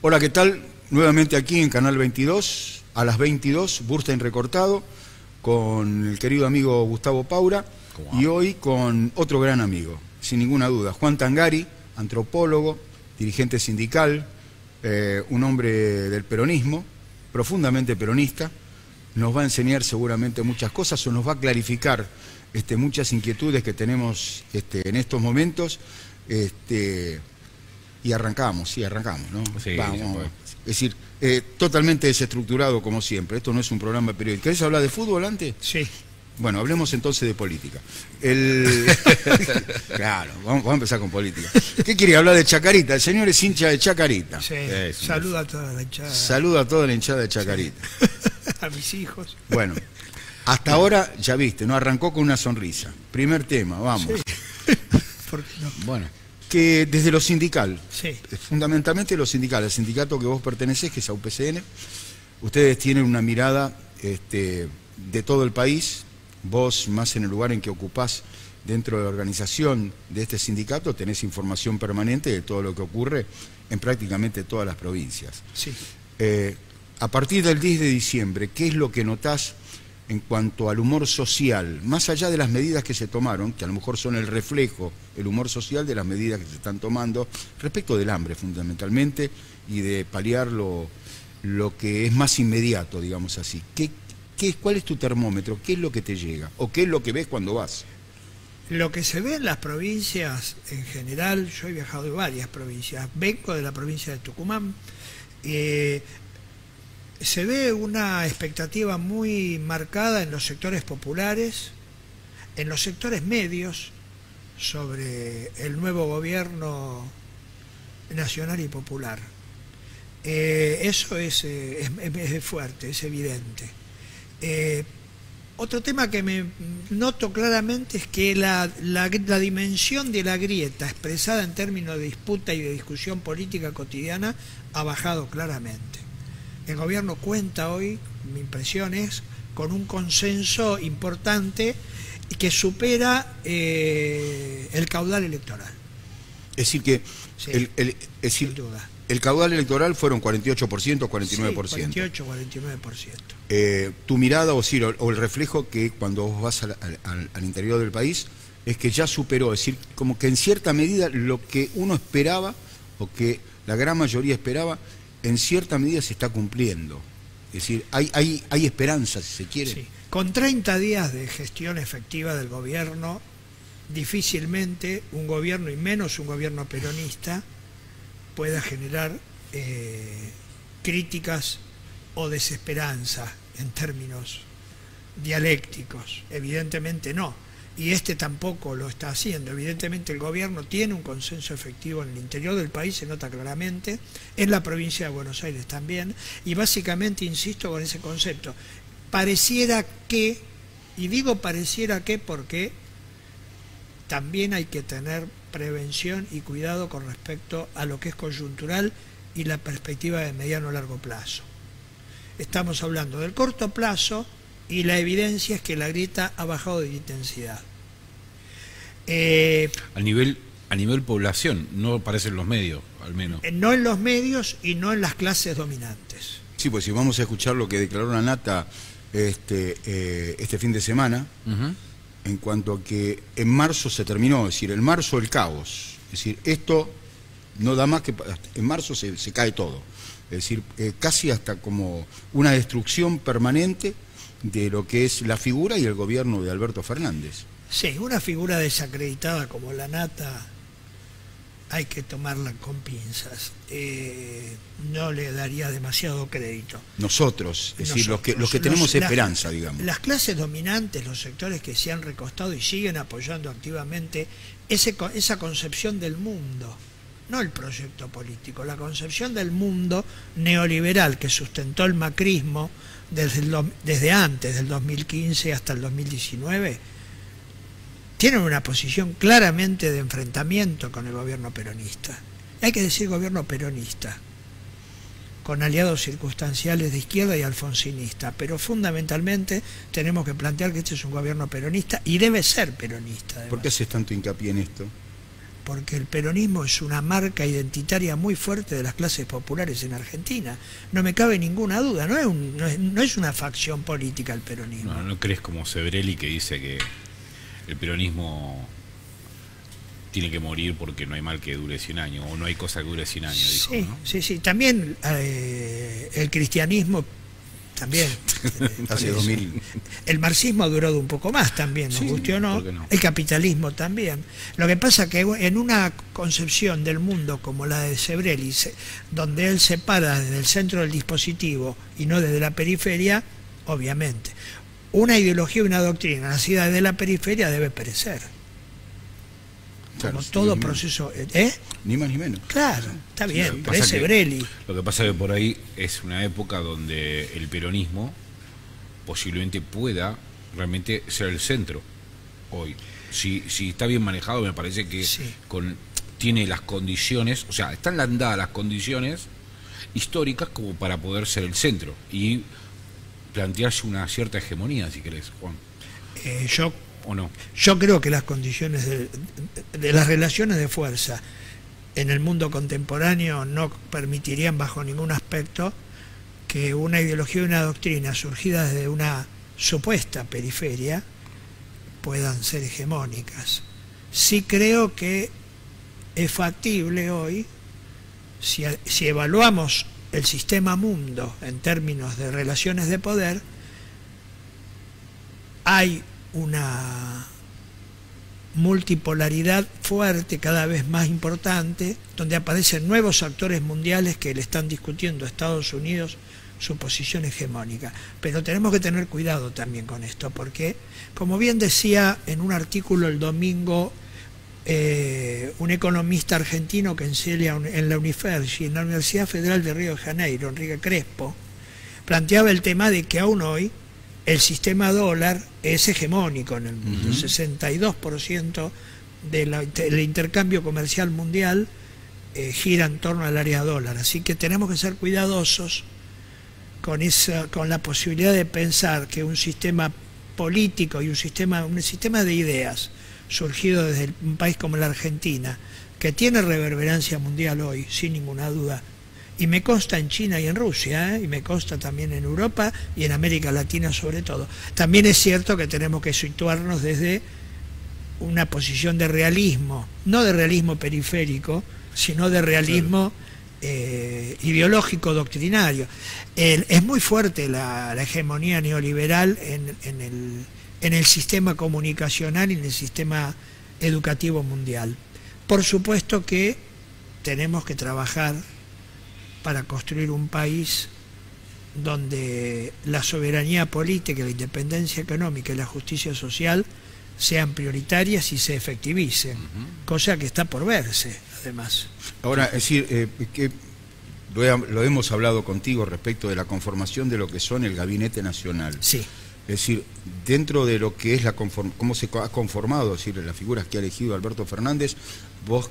Hola, ¿qué tal? Nuevamente aquí en Canal 22, a las 22, Burstein Recortado, con el querido amigo Gustavo Paura, y hoy con otro gran amigo, sin ninguna duda, Juan Tangari, antropólogo, dirigente sindical, un hombre del peronismo, profundamente peronista. Nos va a enseñar seguramente muchas cosas o nos va a clarificar muchas inquietudes que tenemos en estos momentos. Y arrancamos, ¿no? Sí, vamos. Es decir, totalmente desestructurado como siempre. Esto no es un programa periódico. ¿Querés hablar de fútbol antes? Sí. Bueno, hablemos entonces de política. Claro, vamos a empezar con política. ¿Qué quiere hablar de Chacarita? El señor es hincha de Chacarita. Sí. Saluda a toda la hinchada. Saluda a toda la hinchada de Chacarita. Sí. A mis hijos. Bueno, hasta ahora, ya viste, ¿no? Arrancó con una sonrisa. Primer tema, vamos. Sí. ¿Por qué no? Bueno, que desde lo sindical, sí, fundamentalmente lo sindical, el sindicato que vos pertenecés, que es a UPCN, ustedes tienen una mirada de todo el país. Vos, más en el lugar en que ocupás dentro de la organización de este sindicato, tenés información permanente de todo lo que ocurre en prácticamente todas las provincias. Sí. A partir del 10 de diciembre, ¿qué es lo que notás en cuanto al humor social, más allá de las medidas que se tomaron, que a lo mejor son el reflejo, el humor social de las medidas que se están tomando, respecto del hambre fundamentalmente, y de paliar lo que es más inmediato, digamos así? ¿Cuál es tu termómetro? ¿Qué es lo que te llega? ¿O qué es lo que ves cuando vas? Lo que se ve en las provincias en general, yo he viajado de varias provincias, vengo de la provincia de Tucumán, se ve una expectativa muy marcada en los sectores populares, en los sectores medios, sobre el nuevo gobierno nacional y popular. Eso es fuerte, es evidente. Otro tema que me noto claramente es que la dimensión de la grieta expresada en términos de disputa y de discusión política cotidiana ha bajado claramente. El gobierno cuenta hoy, mi impresión es, con un consenso importante y que supera el caudal electoral. Es decir que sí, sin duda. El caudal electoral fueron 48%, 49%. Sí, 48, 49%. Tu mirada, o el reflejo que cuando vos vas al interior del país, es que ya superó, es decir, como que en cierta medida lo que uno esperaba, o que la gran mayoría esperaba, en cierta medida se está cumpliendo. Es decir, hay esperanza, si se quiere. Sí. Con 30 días de gestión efectiva del gobierno, difícilmente un gobierno, y menos un gobierno peronista, pueda generar críticas o desesperanza en términos dialécticos. Evidentemente no. Y tampoco lo está haciendo. Evidentemente el gobierno tiene un consenso efectivo en el interior del país, se nota claramente, en la provincia de Buenos Aires también, y básicamente insisto con ese concepto. Pareciera que, y digo pareciera que porque también hay que tener prevención y cuidado con respecto a lo que es coyuntural y la perspectiva de mediano a largo plazo. Estamos hablando del corto plazo y la evidencia es que la grieta ha bajado de intensidad. A nivel población, no aparecen los medios, al menos. No en los medios y no en las clases dominantes. Sí, pues si vamos a escuchar lo que declaró la Nata este fin de semana, en cuanto a que en marzo se terminó, es decir, en marzo el caos. Es decir, esto no da más que... En marzo se cae todo. Es decir, casi hasta como una destrucción permanente de lo que es la figura y el gobierno de Alberto Fernández. Sí, una figura desacreditada como la Nata hay que tomarla con pinzas. No le daría demasiado crédito. Nosotros, es decir, los que tenemos esperanza, digamos. Las clases dominantes, los sectores que se han recostado y siguen apoyando activamente esa concepción del mundo, no el proyecto político, la concepción del mundo neoliberal que sustentó el macrismo desde antes del 2015 hasta el 2019, tienen una posición claramente de enfrentamiento con el gobierno peronista. Hay que decir gobierno peronista, con aliados circunstanciales de izquierda y alfonsinista, pero fundamentalmente tenemos que plantear que este es un gobierno peronista y debe ser peronista. Además. ¿Por qué haces tanto hincapié en esto? porque el peronismo es una marca identitaria muy fuerte de las clases populares en Argentina. No me cabe ninguna duda, no es una facción política el peronismo. ¿No crees como Sebrelli, que dice que el peronismo tiene que morir porque no hay mal que dure 100 años, o no hay cosa que dure 100 años, dijo, sí, ¿no? sí. También el cristianismo, también. Hace 2000. El marxismo ha durado un poco más también, nos guste o no. ¿por qué no? El capitalismo también. Lo que pasa que en una concepción del mundo como la de Sebrelli, donde él se para desde el centro del dispositivo y no desde la periferia, obviamente, una ideología y una doctrina nacida desde la periferia debe perecer. Claro, Como sí, todo ni proceso. ni más ni menos. Claro, está bien, Lo que pero pasa es que- Sebrelli. Lo que pasa es que por ahí es una época donde el peronismo posiblemente pueda realmente ser el centro hoy. Si está bien manejado, me parece que Sí. tiene las condiciones, o sea, están dadas las condiciones históricas como para poder ser el centro y plantearse una cierta hegemonía, si querés, Juan, ¿o no? Yo creo que las condiciones de las relaciones de fuerza en el mundo contemporáneo no permitirían bajo ningún aspecto que una ideología y una doctrina surgida desde una supuesta periferia puedan ser hegemónicas. Sí creo que es factible hoy, si evaluamos el sistema mundo en términos de relaciones de poder, hay una multipolaridad fuerte, cada vez más importante, donde aparecen nuevos actores mundiales que le están discutiendo a Estados Unidos su posición hegemónica. Pero tenemos que tener cuidado también con esto, porque, como bien decía en un artículo el domingo un economista argentino que enseña en la Uniferci, en la Universidad Federal de Río de Janeiro, Enrique Crespo, planteaba el tema de que aún hoy el sistema dólar es hegemónico en el mundo. El 62% del intercambio comercial mundial gira en torno al área dólar. Así que tenemos que ser cuidadosos con la posibilidad de pensar que un sistema político y un sistema de ideas surgido desde un país como la Argentina, que tiene reverberancia mundial hoy, sin ninguna duda, y me consta en China y en Rusia, y me consta también en Europa y en América Latina sobre todo. También es cierto que tenemos que situarnos desde una posición de realismo, no de realismo periférico, sino de realismo ideológico doctrinario. Es muy fuerte la hegemonía neoliberal en el sistema comunicacional y en el sistema educativo mundial. Por supuesto que tenemos que trabajar para construir un país donde la soberanía política, la independencia económica y la justicia social sean prioritarias y se efectivicen, cosa que está por verse, además. Ahora, es decir, que lo hemos hablado contigo respecto de la conformación de lo que son el Gabinete Nacional. Sí. Es decir, dentro de lo que es cómo se ha conformado, es decir, las figuras que ha elegido Alberto Fernández, vos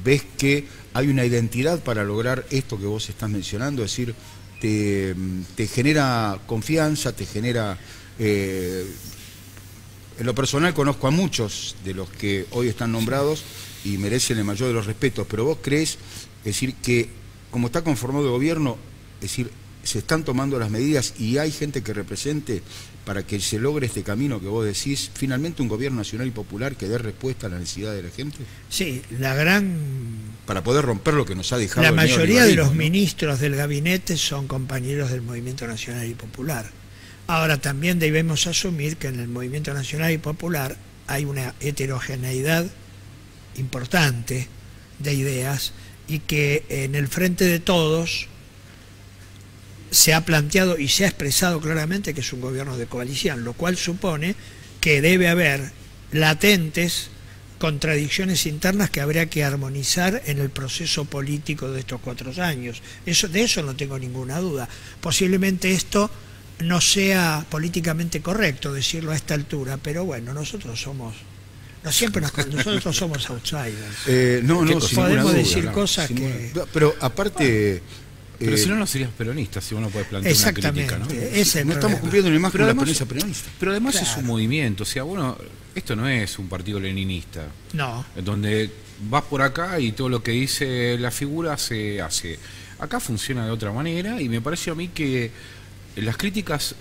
ves que hay una identidad para lograr esto que vos estás mencionando, es decir, te genera confianza, te genera... en lo personal conozco a muchos de los que hoy están nombrados y merecen el mayor de los respetos, pero vos crees, es decir, que como está conformado el gobierno, es decir, se están tomando las medidas y hay gente que represente para que se logre este camino que vos decís, finalmente un gobierno nacional y popular que dé respuesta a la necesidad de la gente? Sí, para poder romper lo que nos ha dejado la el mayoría de los neoliberalismo, ¿no? ministros del gabinete son compañeros del Movimiento Nacional y Popular. Ahora también debemos asumir que en el Movimiento Nacional y Popular hay una heterogeneidad importante de ideas y que en el frente de todos se ha planteado y se ha expresado claramente que es un gobierno de coalición, lo cual supone que debe haber latentes contradicciones internas que habría que armonizar en el proceso político de estos 4 años. De eso no tengo ninguna duda. Posiblemente esto no sea políticamente correcto decirlo a esta altura, pero bueno, nosotros somos... nosotros somos outsiders. No, sin ninguna podemos duda, decir claro, cosas sin que... ninguna duda. Pero aparte, Pero si no, no serías peronista, si uno puede plantear una crítica, ¿no? Ese no estamos cumpliendo una imagen de la ponencia peronista. Pero además Claro. es un movimiento, o sea, bueno, esto no es un partido leninista, No. donde vas por acá y todo lo que dice la figura se hace. Acá funciona de otra manera y me parece a mí que las críticas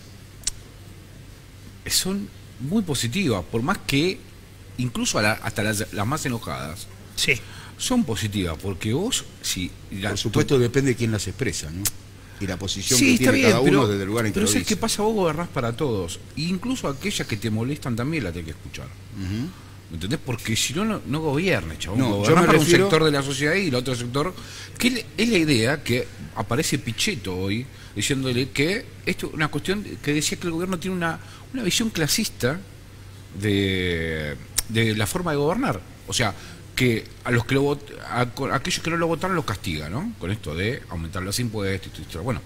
son muy positivas, por más que incluso hasta las más enojadas Sí. son positivas, porque vos, si Por supuesto depende de quién las expresa, ¿no? Y la posición sí, que está tiene bien, cada uno pero, desde el lugar en que pero lo ¿sabes qué dice. pasa? Vos gobernás para todos, e incluso aquellas que te molestan también las tenés que escuchar. Ujú. ¿Me entendés? Porque si no, no gobierna, chabón. No, yo Gobernás me para refiero- un sector de la sociedad y el otro sector. Que es la idea que aparece Pichetto hoy, diciéndole que esto es una cuestión que decía que el gobierno tiene una visión clasista de la forma de gobernar. O sea, que a los que aquellos que no lo votaron los castiga, ¿no? Con esto de aumentar los impuestos y todo. Bueno,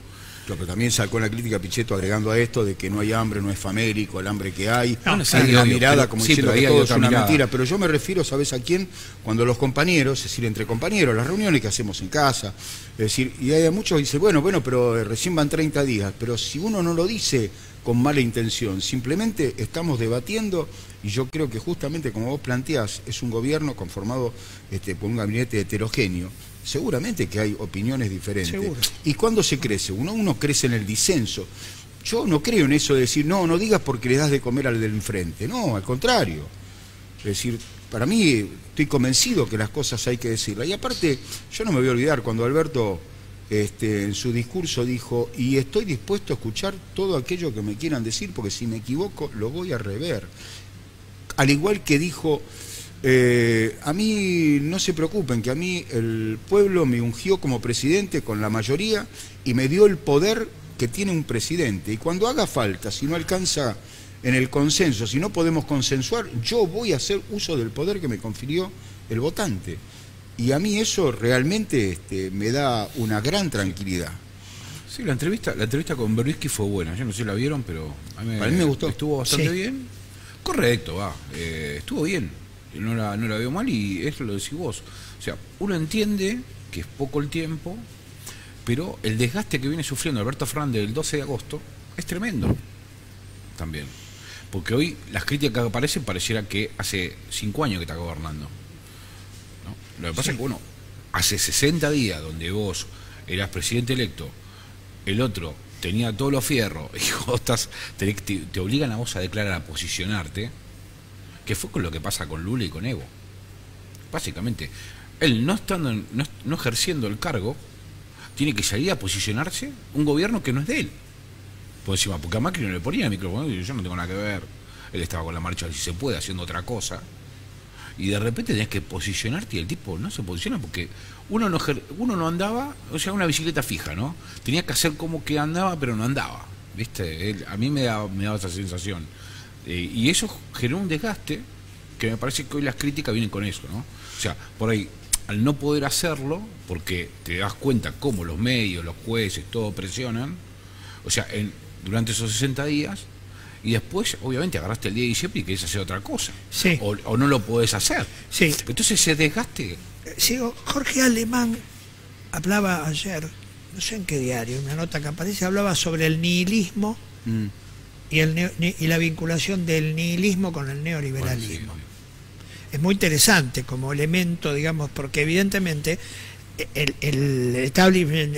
Claro, pero también sacó la crítica a Pichetto agregando a esto de que no hay hambre, no es famélico, el hambre que hay. No, sí, hay una obvio, mirada pero- como sí, diciendo pero ahí que hay todo es otra una mirada. mentira. Pero yo me refiero, ¿sabes a quién? Cuando los compañeros, es decir, entre compañeros, las reuniones que hacemos en casa, es decir, y hay muchos que dicen, bueno, pero recién van 30 días. Pero si uno no lo dice con mala intención, simplemente estamos debatiendo, y yo creo que justamente como vos planteás, es un gobierno conformado por un gabinete heterogéneo. Seguramente que hay opiniones diferentes. Seguro. ¿Y cuándo se crece? Uno crece en el disenso. Yo no creo en eso de decir, no digas porque le das de comer al del enfrente. No, al contrario. Es decir, para mí estoy convencido que las cosas hay que decirlas. Y aparte, yo no me voy a olvidar cuando Alberto en su discurso dijo, y estoy dispuesto a escuchar todo aquello que me quieran decir, porque si me equivoco lo voy a rever. Al igual que dijo, a mí no se preocupen, que a mí el pueblo me ungió como presidente con la mayoría y me dio el poder que tiene un presidente. Y cuando haga falta, si no alcanza en el consenso, si no podemos consensuar, yo voy a hacer uso del poder que me confirió el votante. Y a mí eso realmente me da una gran tranquilidad. sí, la entrevista con Berbisky fue buena. Yo no sé si la vieron, pero a mí me gustó. Estuvo bastante Sí. bien. Correcto, estuvo bien. No la veo mal y eso lo decís vos. O sea, uno entiende que es poco el tiempo, pero el desgaste que viene sufriendo Alberto Fernández el 12 de agosto es tremendo también. Porque hoy las críticas que aparecen pareciera que hace 5 años que está gobernando, ¿no? Lo que pasa es que, bueno, hace 60 días donde vos eras presidente electo, el otro tenía todos los fierros y vos te obligan a vos a declarar, a posicionarte, que fue con lo que pasa con Lula y con Evo. Básicamente, él no ejerciendo el cargo, tiene que salir a posicionarse un gobierno que no es de él. Por encima, porque a Macri no le ponía el micrófono, yo no tengo nada que ver, él estaba con la marcha, si se puede, haciendo otra cosa, y de repente tenés que posicionarte y el tipo no se posiciona porque uno no andaba, o sea, una bicicleta fija, ¿no? Tenía que hacer como que andaba, pero no andaba, ¿viste? A mí me daba esa sensación. Y eso generó un desgaste que me parece que hoy las críticas vienen con eso, ¿no? O sea, por ahí, al no poder hacerlo, porque te das cuenta cómo los medios, los jueces, todo presionan, o sea, durante esos 60 días, y después, obviamente, agarraste el día de diciembre y querés hacer otra cosa. Sí. O no lo podés hacer. Sí. Entonces ese desgaste... Sigo, Jorge Alemán hablaba ayer, no sé en qué diario, una nota que aparece, hablaba sobre el nihilismo y la vinculación del nihilismo con el neoliberalismo. Bueno, Es muy interesante como elemento, digamos, porque evidentemente el establishment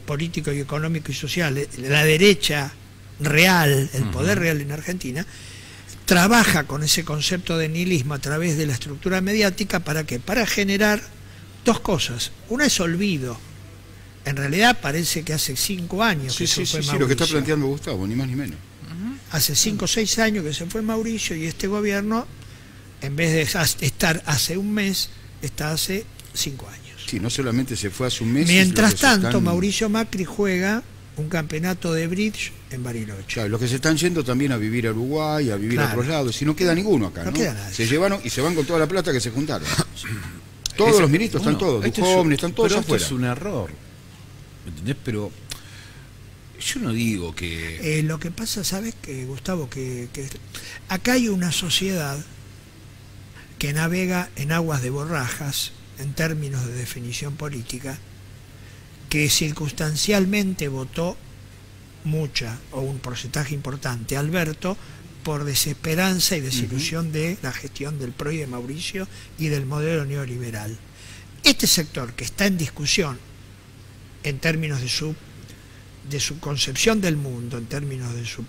político y económico y social, la derecha real, el poder real en Argentina, trabaja con ese concepto de nihilismo a través de la estructura mediática. ¿Para qué? Para generar dos cosas. Una es olvido. En realidad parece que hace 5 años que se fue Mauricio. Lo que está planteando Gustavo, ni más ni menos. Hace 5 o 6 años que se fue Mauricio y este gobierno, en vez de estar hace un mes, está hace 5 años. Sí, no solamente se fue hace un mes. Mientras tanto, Mauricio Macri juega un campeonato de bridge en Bariloche. Claro, los que se están yendo también a vivir a Uruguay, a vivir a Claro. otros lados, y no queda ninguno acá, ¿no? No queda nadie. Se llevaron y se van con toda la plata que se juntaron. Todos los ministros están todos, jóvenes, están todos pero afuera. esto es un error, ¿me entendés? Pero yo no digo que... Lo que pasa, ¿sabes qué, Gustavo? Que acá hay una sociedad que navega en aguas de borrajas, en términos de definición política, que circunstancialmente votó mucha o un porcentaje importante a Alberto por desesperanza y desilusión de la gestión del PRO y de Mauricio y del modelo neoliberal. Este sector que está en discusión en términos de su concepción del mundo, en términos de su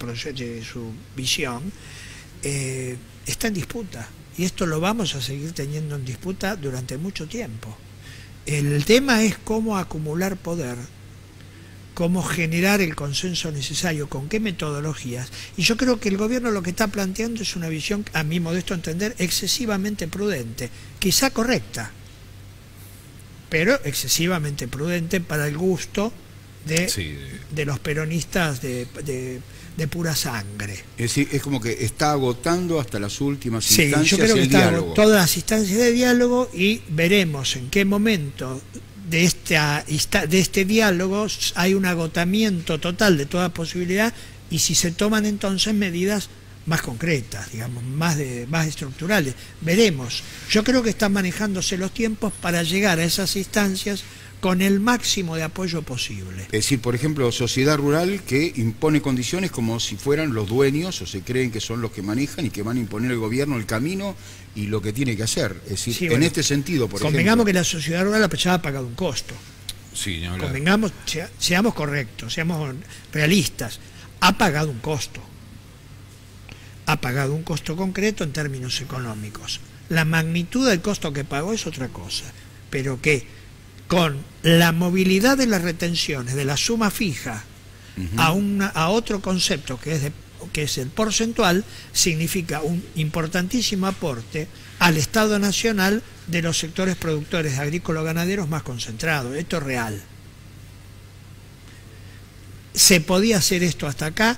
visión, está en disputa, y esto lo vamos a seguir teniendo en disputa durante mucho tiempo. El tema es cómo acumular poder, cómo generar el consenso necesario, con qué metodologías, y yo creo que el gobierno lo que está planteando es una visión, a mi modesto entender, excesivamente prudente, quizá correcta, pero excesivamente prudente para el gusto de los peronistas de pura sangre. Es decir, es como que está agotando hasta las últimas sí, instancias yo creo que el está diálogo. Todas las instancias de diálogo, y veremos en qué momento de este diálogo hay un agotamiento total de toda posibilidad, y si se toman entonces medidas más concretas, digamos, más estructurales. Veremos. Yo creo que están manejándose los tiempos para llegar a esas instancias con el máximo de apoyo posible. Es decir, por ejemplo, sociedad rural que impone condiciones como si fueran los dueños, o se creen que son los que manejan y que van a imponer al gobierno el camino y lo que tiene que hacer. Es decir, sí, bueno, en este sentido, por convengamos ejemplo, que la sociedad rural ya ha pagado un costo. Sí, no, convengamos, seamos correctos, seamos realistas, ha pagado un costo. Ha pagado un costo concreto en términos económicos. La magnitud del costo que pagó es otra cosa, pero que con la movilidad de las retenciones, de la suma fija, a otro concepto que es el porcentual, significa un importantísimo aporte al Estado Nacional de los sectores productores agrícolas-ganaderos más concentrados. Esto es real. ¿Se podía hacer esto hasta acá?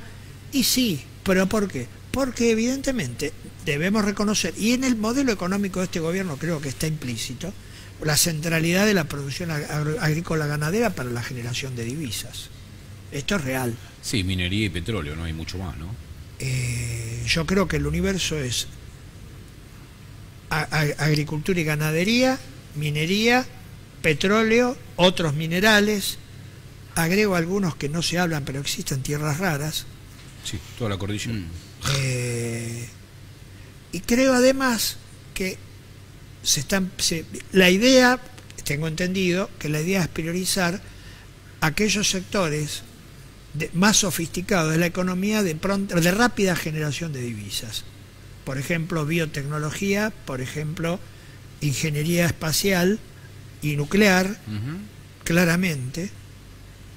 Y sí, ¿pero por qué? Porque evidentemente debemos reconocer, y en el modelo económico de este gobierno creo que está implícito, la centralidad de la producción agrícola ganadera para la generación de divisas. Esto es real. Sí, minería y petróleo, no hay mucho más, ¿no? Yo creo que el universo es agricultura y ganadería, minería, petróleo, otros minerales, agrego algunos que no se hablan pero existen, tierras raras. Sí, toda la cordillera. Y creo además que la idea, tengo entendido, que la idea es priorizar aquellos sectores más sofisticados de la economía de rápida generación de divisas. Por ejemplo, biotecnología, por ejemplo, ingeniería espacial y nuclear, claramente.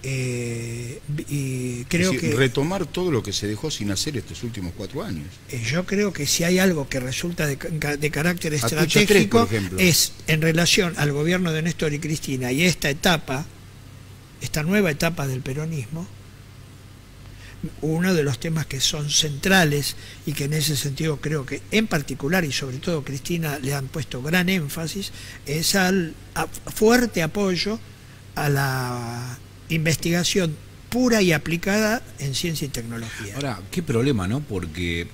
Y creo que retomar todo lo que se dejó sin hacer estos últimos 4 años. Yo creo que si hay algo que resulta de carácter estratégico, es en relación al gobierno de Néstor y Cristina y esta nueva etapa del peronismo, uno de los temas que son centrales y que en ese sentido creo que en particular y sobre todo Cristina le han puesto gran énfasis, es al fuerte apoyo a la investigación pura y aplicada en ciencia y tecnología. Ahora, qué problema, ¿no? Porque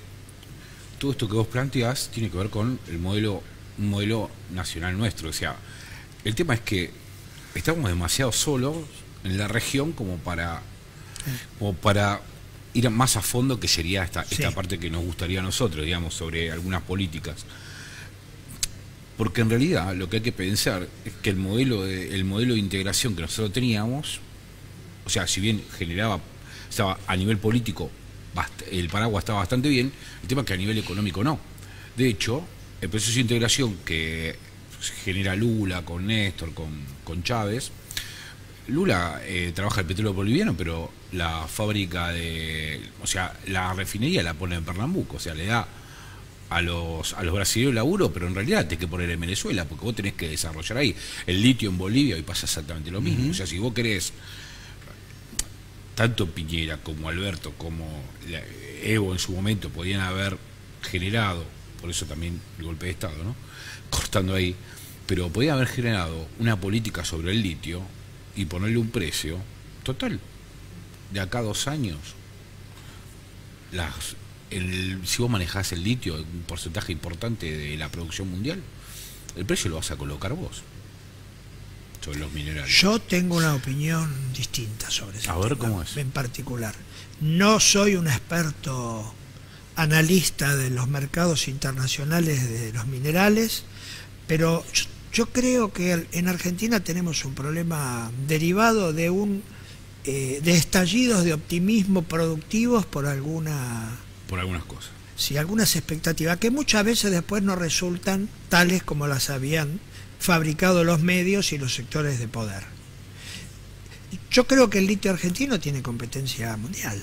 todo esto que vos planteás tiene que ver con un modelo nacional nuestro. O sea, el tema es que estamos demasiado solos en la región como para ir más a fondo, que sería esta parte que nos gustaría a nosotros, digamos, sobre algunas políticas. Porque en realidad lo que hay que pensar es que el modelo de integración que nosotros teníamos, o sea, si bien estaba a nivel político, el paraguas estaba bastante bien, el tema es que a nivel económico no. De hecho, el proceso de integración que genera Lula con Néstor, con Chávez, Lula trabaja el petróleo boliviano, pero la fábrica la refinería la pone en Pernambuco, o sea, le da a los brasileños laburo, pero en realidad tenés que poner en Venezuela, porque vos tenés que desarrollar ahí. El litio en Bolivia, hoy pasa exactamente lo mismo. O sea, si vos querés, tanto Piñera como Alberto como Evo en su momento podían haber generado, por eso también el golpe de Estado, ¿no? Cortando ahí, pero podían haber generado una política sobre el litio y ponerle un precio total. De acá a 2 años, si vos manejás el litio, un porcentaje importante de la producción mundial, el precio lo vas a colocar vos. esto de los minerales? Yo tengo una opinión distinta sobre eso. A ver, ¿cómo es? En particular, no soy un experto analista de los mercados internacionales de los minerales, pero yo creo que en Argentina tenemos un problema derivado de de estallidos de optimismo productivos por algunas cosas. Sí, algunas expectativas que muchas veces después no resultan tales como las habían fabricado los medios y los sectores de poder. Yo creo que el litio argentino tiene competencia mundial.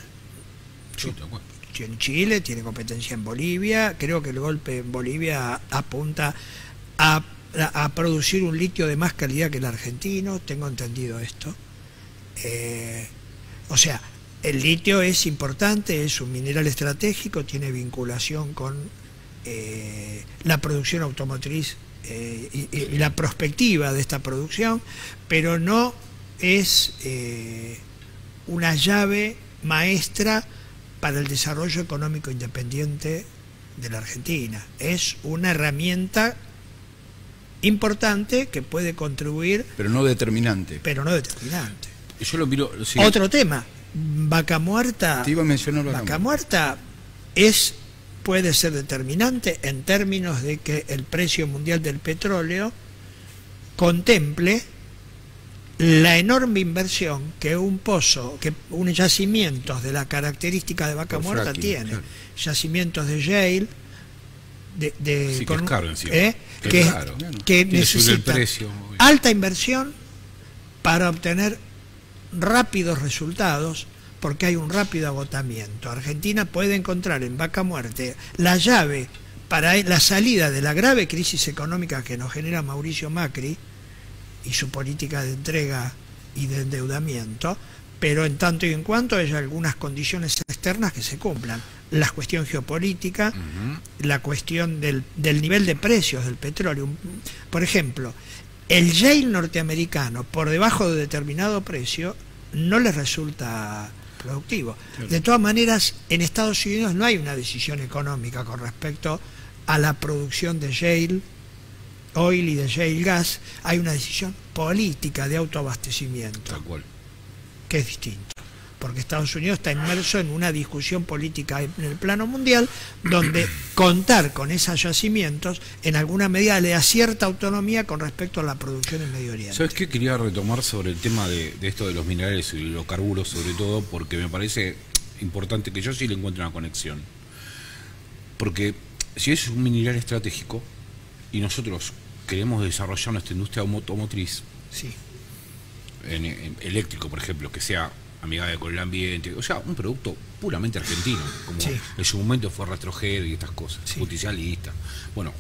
Sí, de acuerdo. En Chile tiene competencia en Bolivia. Creo que el golpe en Bolivia apunta a producir un litio de más calidad que el argentino. Tengo entendido esto. O sea, el litio es importante, es un mineral estratégico, tiene vinculación con la producción automotriz y la perspectiva de esta producción, pero no es una llave maestra para el desarrollo económico independiente de la Argentina. Es una herramienta importante que puede contribuir, pero no determinante. Yo lo miro, sí. Otro tema, Vaca Muerta. Te iba a mencionar Vaca Muerta puede ser determinante en términos de que el precio mundial del petróleo contemple la enorme inversión que un yacimientos de la característica de Vaca Muerta fracking, tiene. Claro. Yacimientos de Yale, sí, que es caro encima. Que necesita alta inversión para obtener rápidos resultados, porque hay un rápido agotamiento. Argentina puede encontrar en Vaca Muerta la llave para la salida de la grave crisis económica que nos genera Mauricio Macri y su política de entrega y de endeudamiento, pero en tanto y en cuanto haya algunas condiciones externas que se cumplan. La cuestión geopolítica, la cuestión del nivel de precios del petróleo. Por ejemplo, el shale norteamericano por debajo de determinado precio no les resulta productivo. Claro. De todas maneras, en Estados Unidos no hay una decisión económica con respecto a la producción de shale oil y de shale gas, hay una decisión política de autoabastecimiento. Tal cual. Que es distinto. Porque Estados Unidos está inmerso en una discusión política en el plano mundial, donde contar con esos yacimientos en alguna medida le da cierta autonomía con respecto a la producción en Medio Oriente. ¿Sabes qué? Quería retomar sobre el tema de esto de los minerales y los hidrocarburos, sobre todo porque me parece importante que yo sí le encuentre una conexión. Porque si es un mineral estratégico y nosotros queremos desarrollar nuestra industria automotriz, sí, en eléctrico, por ejemplo, que sea amigable con el ambiente, o sea, un producto puramente argentino, como sí, en su momento fue Rastrojed y estas cosas, sí, justicialista. Bueno,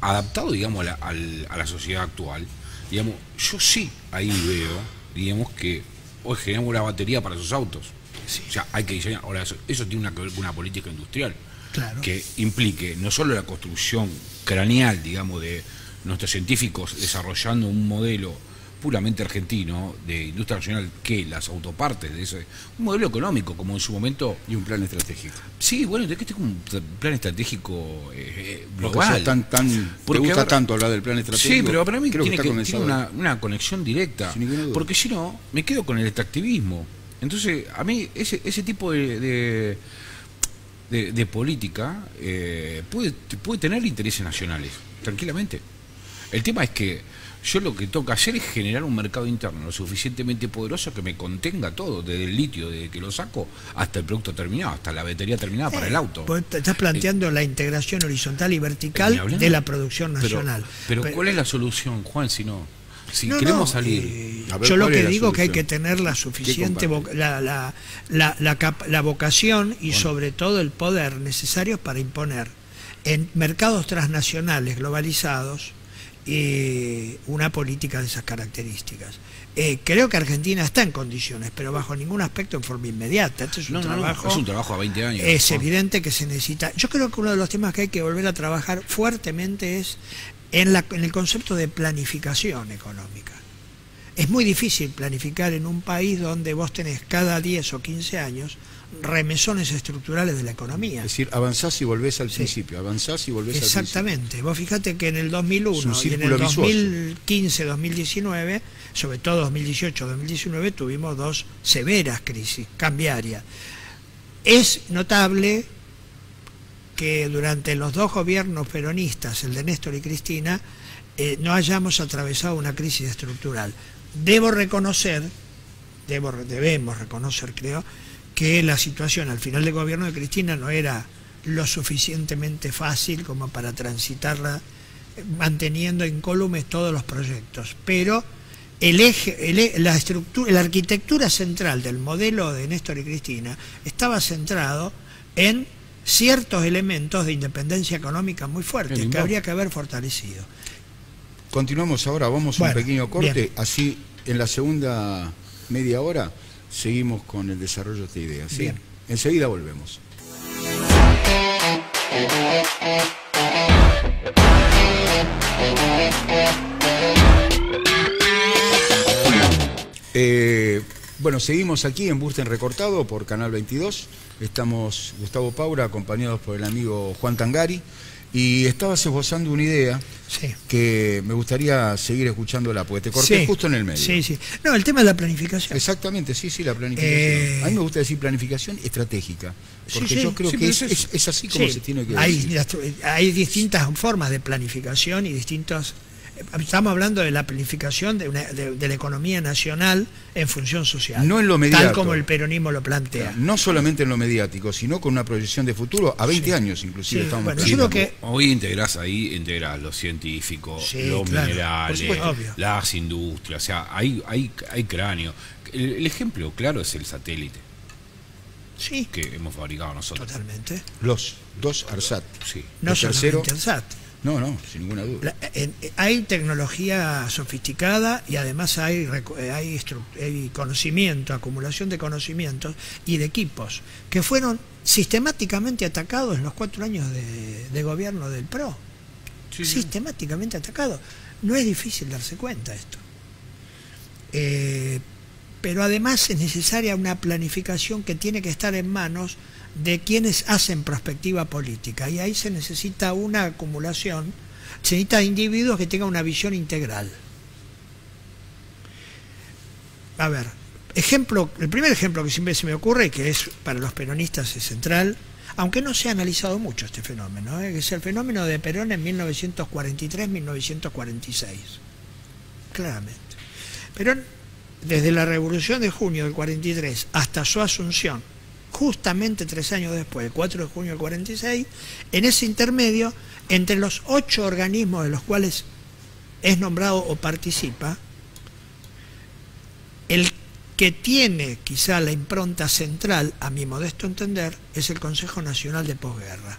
adaptado, digamos, a la sociedad actual, digamos, yo sí ahí veo, digamos, que hoy generamos la batería para esos autos. Sí. O sea, hay que diseñar. Ahora, eso tiene que ver con una política industrial, claro, que implique no solo la construcción craneal, digamos, de nuestros científicos desarrollando un modelo puramente argentino de industria nacional, que las autopartes de ese, un modelo económico como en su momento, y un plan estratégico. Sí, bueno, de que este es un plan estratégico global. Porque te gusta tanto hablar del plan estratégico. Sí, pero para mí tiene una conexión directa, porque si no me quedo con el extractivismo. Entonces a mí ese tipo de política puede tener intereses nacionales tranquilamente. El tema es que yo lo que tengo que hacer es generar un mercado interno lo suficientemente poderoso que me contenga todo, desde el litio, desde que lo saco, hasta el producto terminado, hasta la batería terminada para el auto. Pues estás planteando la integración horizontal y vertical de la producción nacional. Pero ¿cuál es la solución, Juan, si queremos salir? Yo lo que digo es que hay que tener la suficiente la vocación y sobre todo el poder necesarios para imponer en mercados transnacionales globalizados una política de esas características. Creo que Argentina está en condiciones, pero bajo ningún aspecto en forma inmediata. Este es un trabajo. Es un trabajo a 20 años. Es evidente que se necesita. Yo creo que uno de los temas que hay que volver a trabajar fuertemente es en el concepto de planificación económica. es muy difícil planificar en un país donde vos tenés cada 10 o 15 años remesones estructurales de la economía. Es decir, avanzás y volvés al principio, avanzás y volvés al principio. Exactamente. Vos fíjate que en el 2001 y en el 2015-2019, sobre todo 2018-2019, tuvimos dos severas crisis cambiarias. Es notable que durante los dos gobiernos peronistas, el de Néstor y Cristina, no hayamos atravesado una crisis estructural. Debemos reconocer, creo, que la situación al final del gobierno de Cristina no era lo suficientemente fácil como para transitarla manteniendo incólumes todos los proyectos, pero la arquitectura central del modelo de Néstor y Cristina estaba centrado en ciertos elementos de independencia económica muy fuertes que habría que haber fortalecido. Continuamos ahora, vamos a un pequeño corte, bien. Así en la segunda media hora seguimos con el desarrollo de esta idea. ¿Sí? Bien. Enseguida volvemos. Bueno, seguimos aquí en Bursten Recortado por Canal 22. Estamos Gustavo Paura, acompañados por el amigo Juan Tangari. Y estabas esbozando una idea que me gustaría seguir escuchándola, porque te corté justo en el medio. Sí. No, el tema de la planificación. Exactamente, la planificación. A mí me gusta decir planificación estratégica, porque yo creo que es así como se tiene que decir. Hay distintas formas de planificación y distintos... Estamos hablando de la planificación de la economía nacional en función social, no en lo mediático, tal como el peronismo lo plantea. No solamente en lo mediático, sino con una proyección de futuro a 20 años inclusive. Bueno, yo creo que hoy integrás lo científico, los minerales, las industrias, o sea, hay cráneo. El ejemplo claro es el satélite que hemos fabricado nosotros. Totalmente. Los dos ARSAT. No solamente ARSAT. No, sin ninguna duda. Hay tecnología sofisticada y además hay conocimiento, acumulación de conocimientos y de equipos que fueron sistemáticamente atacados en los 4 años de gobierno del PRO. Sistemáticamente atacados. No es difícil darse cuenta de esto. Pero además es necesaria una planificación que tiene que estar en manos de quienes hacen prospectiva política, y ahí se necesita una acumulación, se necesita individuos que tengan una visión integral. A ver, el primer ejemplo que siempre se me ocurre y que es para los peronistas es central, aunque no se ha analizado mucho este fenómeno, que es el fenómeno de Perón en 1943-1946. Claramente. Perón, desde la Revolución de junio del 43 hasta su asunción, justamente 3 años después, el 4 de junio del 46, en ese intermedio, entre los 8 organismos de los cuales es nombrado o participa, el que tiene quizá la impronta central, a mi modesto entender, es el Consejo Nacional de Posguerra.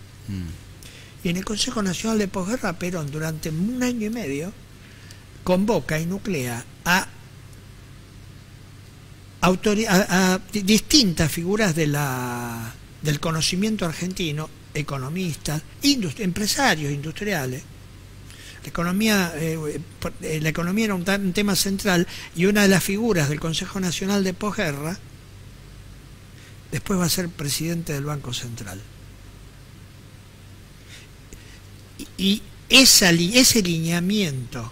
Y en el Consejo Nacional de Posguerra, Perón, durante 1 año y medio, convoca y nuclea a distintas figuras del conocimiento argentino, economistas, empresarios industriales. La economía era un tema central, y una de las figuras del Consejo Nacional de Posguerra después va a ser presidente del Banco Central. Y ese lineamiento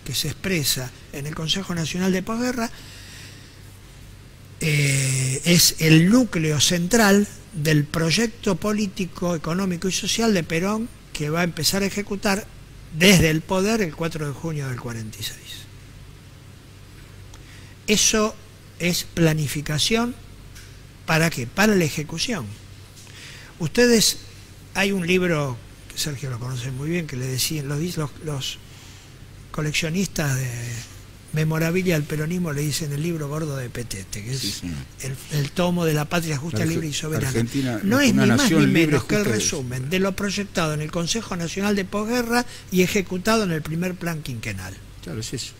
que se expresa en el Consejo Nacional de Posguerra es el núcleo central del proyecto político, económico y social de Perón, que va a empezar a ejecutar desde el poder el 4 de junio del 46. Eso es planificación. ¿Para qué? Para la ejecución. Ustedes, hay un libro que Sergio lo conoce muy bien, que le decían los coleccionistas de memorabilia al peronismo, le dicen el libro gordo de Petete, que es el tomo de La Patria Justa, Libre y Soberana. Argentina, no es ni más ni menos que el resumen de lo proyectado en el Consejo Nacional de Posguerra y ejecutado en el primer plan quinquenal. Claro, es eso.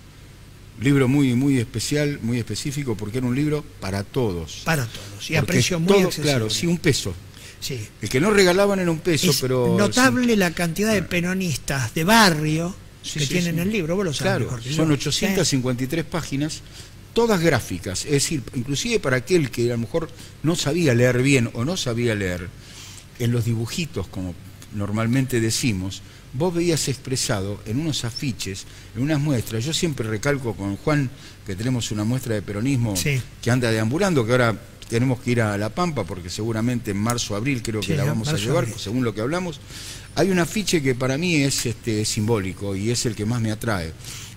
Libro muy especial, muy específico, porque era un libro para todos. Para todos, y a precio muy accesible. Claro, sí, $1. Sí. El que no regalaban era $1, pero... notable la cantidad de peronistas de barrio, Sí, que sí, tienen sí. el libro, vos lo sabés Claro, mejor que yo. son 853 páginas, todas gráficas, es decir, inclusive para aquel que a lo mejor no sabía leer bien o no sabía leer, en los dibujitos, como normalmente decimos, vos veías expresado en unos afiches, en unas muestras. Yo siempre recalco con Juan que tenemos una muestra de peronismo Sí. que anda deambulando, que ahora tenemos que ir a La Pampa, porque seguramente en marzo o abril creo que Sí, la vamos a marzo, llevar, abril. según lo que hablamos. Hay un afiche que para mí es simbólico y es el que más me atrae.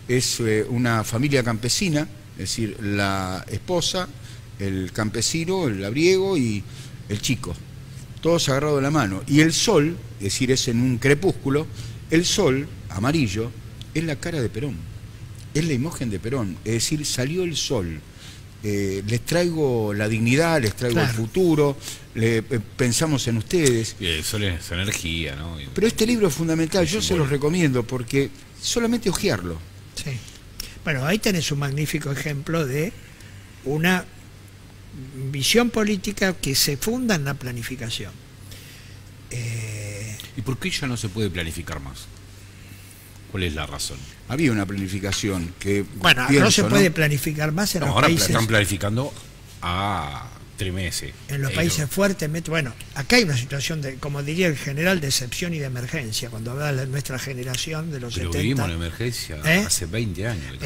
Es una familia campesina, es decir, la esposa, el campesino, el labriego y el chico, todos agarrados de la mano. Y el sol, es decir, es en un crepúsculo, el sol, amarillo, es la cara de Perón, es la imagen de Perón, es decir, salió el sol. Les traigo la dignidad, les traigo el futuro, pensamos en ustedes. Y el sol es energía, ¿no? Pero este libro es fundamental, Es yo se simbólico. los recomiendo porque solamente hojearlo. Sí. Bueno, ahí tenés un magnífico ejemplo de una visión política que se funda en la planificación. ¿Y por qué ya no se puede planificar más? ¿Cuál es la razón? Había una planificación que... Bueno, no se puede planificar más en No, los ahora países. están planificando a 3 meses. En los países fuertemente, bueno, acá hay una situación de, como diría el general, de excepción y de emergencia, cuando habla de nuestra generación de los Pero 70. vivimos en emergencia hace 20 años.